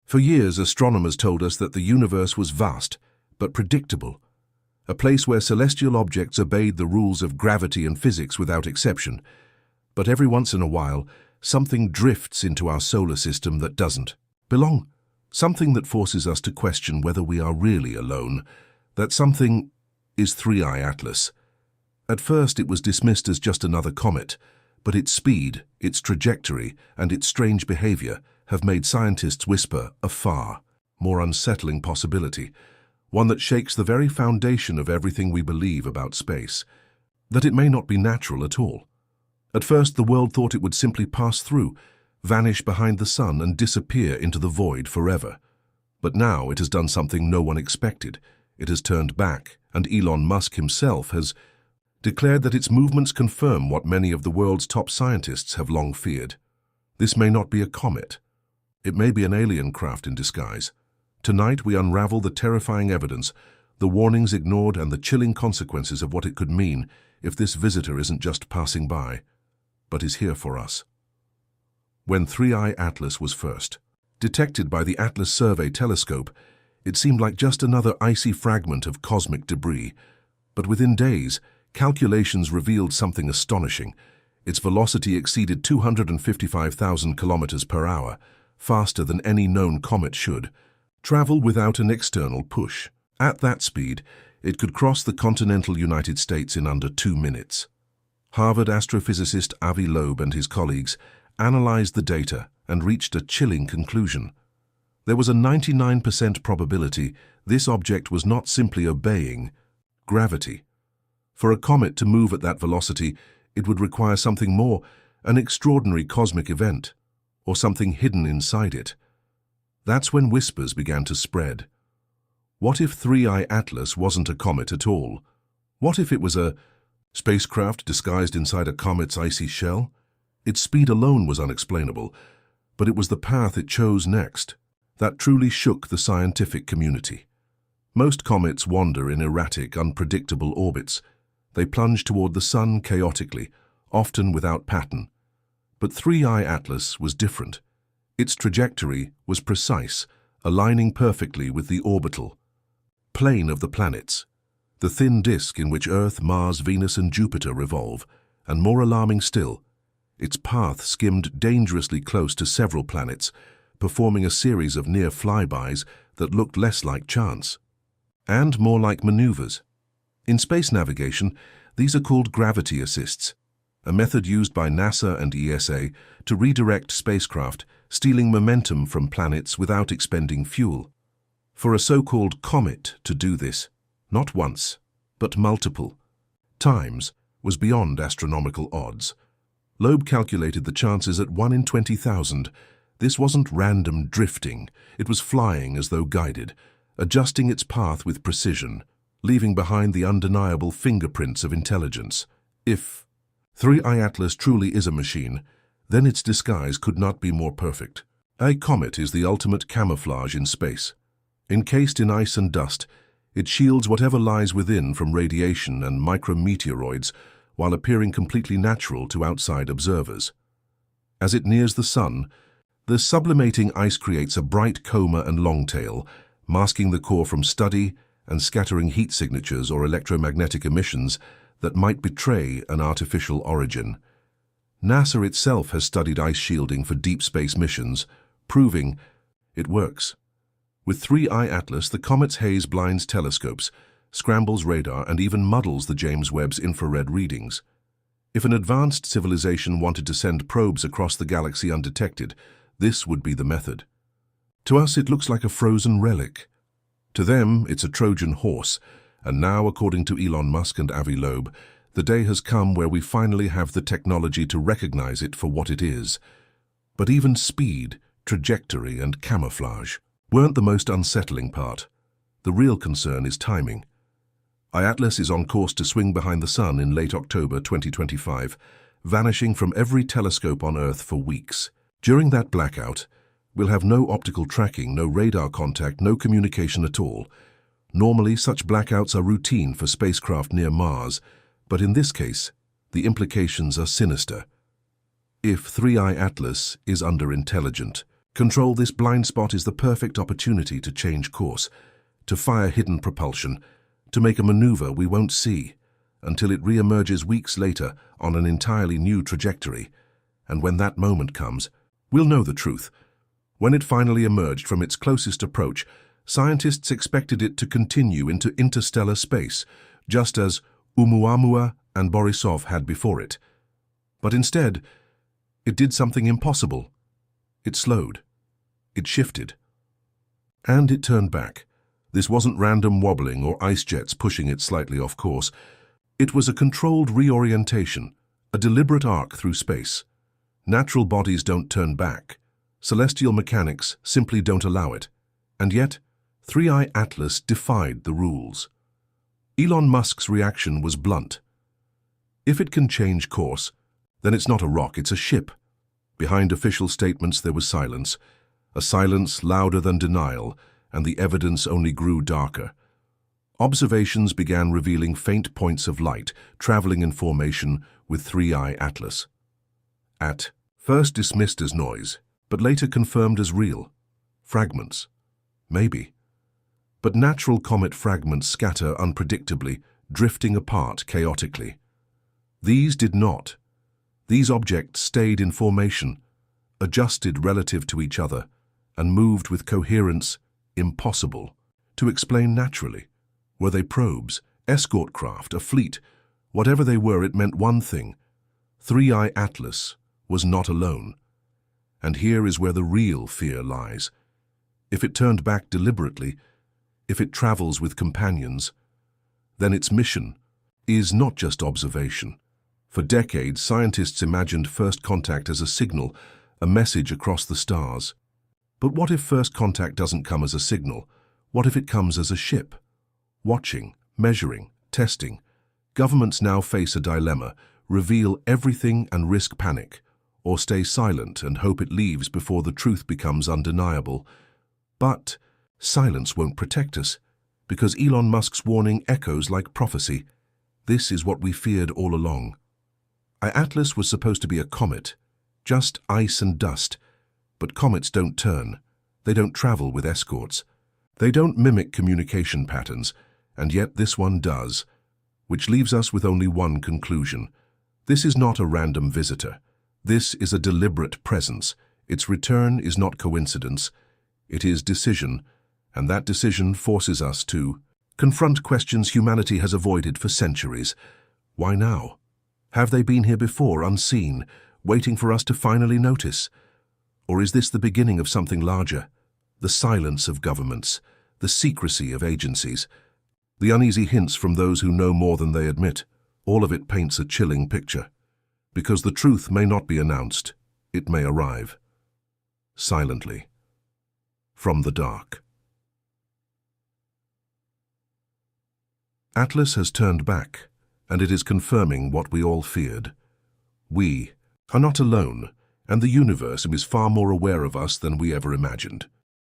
For years, astronomers told us that the universe was vast, but predictable, a place where celestial objects obeyed the rules of gravity and physics without exception. But every once in a while, something drifts into our solar system that doesn't belong. Something that forces us to question whether we are really alone. That something is 3I Atlas. At first, it was dismissed as just another comet, but its speed, its trajectory, and its strange behavior have made scientists whisper a far more unsettling possibility, one that shakes the very foundation of everything we believe about space, that it may not be natural at all. At first, the world thought it would simply pass through, vanish behind the sun, and disappear into the void forever. But now it has done something no one expected. It has turned back, and Elon Musk himself has declared that its movements confirm what many of the world's top scientists have long feared. This may not be a comet. It may be an alien craft in disguise. Tonight we unravel the terrifying evidence, the warnings ignored, and the chilling consequences of what it could mean if this visitor isn't just passing by, but is here for us. When 3I Atlas was first detected by the Atlas Survey telescope, it seemed like just another icy fragment of cosmic debris. But within days, calculations revealed something astonishing. Its velocity exceeded 255,000 kilometers per hour, faster than any known comet should, travel without an external push. At that speed, it could cross the continental United States in under 2 minutes. Harvard astrophysicist Avi Loeb and his colleagues analyzed the data and reached a chilling conclusion. There was a 99% probability this object was not simply obeying gravity. For a comet to move at that velocity, it would require something more, an extraordinary cosmic event, or something hidden inside it. That's when whispers began to spread. What if 3I Atlas wasn't a comet at all? What if it was a spacecraft disguised inside a comet's icy shell? Its speed alone was unexplainable, but it was the path it chose next that truly shook the scientific community. Most comets wander in erratic, unpredictable orbits. They plunge toward the sun chaotically, often without pattern. But 3I Atlas was different. Its trajectory was precise, aligning perfectly with the orbital plane of the planets, the thin disk in which Earth, Mars, Venus, and Jupiter revolve. And more alarming still, its path skimmed dangerously close to several planets, performing a series of near flybys that looked less like chance and more like maneuvers. In space navigation, these are called gravity assists, a method used by NASA and ESA to redirect spacecraft, stealing momentum from planets without expending fuel. For a so-called comet to do this, not once, but multiple times, was beyond astronomical odds. Loeb calculated the chances at 1 in 20,000. This wasn't random drifting, it was flying as though guided, adjusting its path with precision, leaving behind the undeniable fingerprints of intelligence. If 3I Atlas truly is a machine, then its disguise could not be more perfect. A comet is the ultimate camouflage in space. Encased in ice and dust, it shields whatever lies within from radiation and micrometeoroids while appearing completely natural to outside observers. As it nears the sun, the sublimating ice creates a bright coma and long tail, masking the core from study and scattering heat signatures or electromagnetic emissions that might betray an artificial origin. NASA itself has studied ice shielding for deep space missions, proving it works. With 3I Atlas, the comet's haze blinds telescopes, scrambles radar, and even muddles the James Webb's infrared readings. If an advanced civilization wanted to send probes across the galaxy undetected, this would be the method. To us, it looks like a frozen relic. To them, it's a Trojan horse, and now, according to Elon Musk and Avi Loeb, the day has come where we finally have the technology to recognize it for what it is. But even speed, trajectory, and camouflage weren't the most unsettling part. The real concern is timing. Atlas is on course to swing behind the sun in late October 2025, vanishing from every telescope on Earth for weeks. During that blackout, we'll have no optical tracking, no radar contact, no communication at all. Normally, such blackouts are routine for spacecraft near Mars, but in this case, the implications are sinister. If 3I Atlas is under intelligent Control this blind spot is the perfect opportunity to change course, to fire hidden propulsion, to make a maneuver we won't see, until it re-emerges weeks later on an entirely new trajectory. And when that moment comes, we'll know the truth. When it finally emerged from its closest approach, scientists expected it to continue into interstellar space, just as Oumuamua and Borisov had before it. But instead, it did something impossible. It slowed. It shifted. And it turned back. This wasn't random wobbling or ice jets pushing it slightly off course. It was a controlled reorientation, a deliberate arc through space. Natural bodies don't turn back. Celestial mechanics simply don't allow it. And yet, 3i Atlas defied the rules. Elon Musk's reaction was blunt. If it can change course, then it's not a rock, it's a ship. Behind official statements there was silence, a silence louder than denial, and the evidence only grew darker. Observations began revealing faint points of light, traveling in formation with 3i Atlas. At first dismissed as noise, but later confirmed as real. Fragments. Maybe. But natural comet fragments scatter unpredictably, drifting apart chaotically. These did not. These objects stayed in formation, adjusted relative to each other, and moved with coherence impossible to explain naturally. Were they probes, escort craft, a fleet? Whatever they were, it meant one thing. 3i Atlas was not alone. And here is where the real fear lies. If it turned back deliberately, if it travels with companions, then its mission is not just observation. For decades, scientists imagined first contact as a signal, a message across the stars. But what if first contact doesn't come as a signal? What if it comes as a ship? Watching, measuring, testing. Governments now face a dilemma: reveal everything and risk panic, or stay silent and hope it leaves before the truth becomes undeniable. But silence won't protect us, because Elon Musk's warning echoes like prophecy. This is what we feared all along. Atlas was supposed to be a comet, just ice and dust. But comets don't turn. They don't travel with escorts. They don't mimic communication patterns, and yet this one does, which leaves us with only one conclusion. This is not a random visitor. This is a deliberate presence. Its return is not coincidence. It is decision, and that decision forces us to confront questions humanity has avoided for centuries. Why now? Have they been here before, unseen, waiting for us to finally notice? Or is this the beginning of something larger? The silence of governments, the secrecy of agencies, the uneasy hints from those who know more than they admit. All of it paints a chilling picture. Because the truth may not be announced, it may arrive. Silently. From the dark. Atlas has turned back, and it is confirming what we all feared. We are not alone, and the universe is far more aware of us than we ever imagined.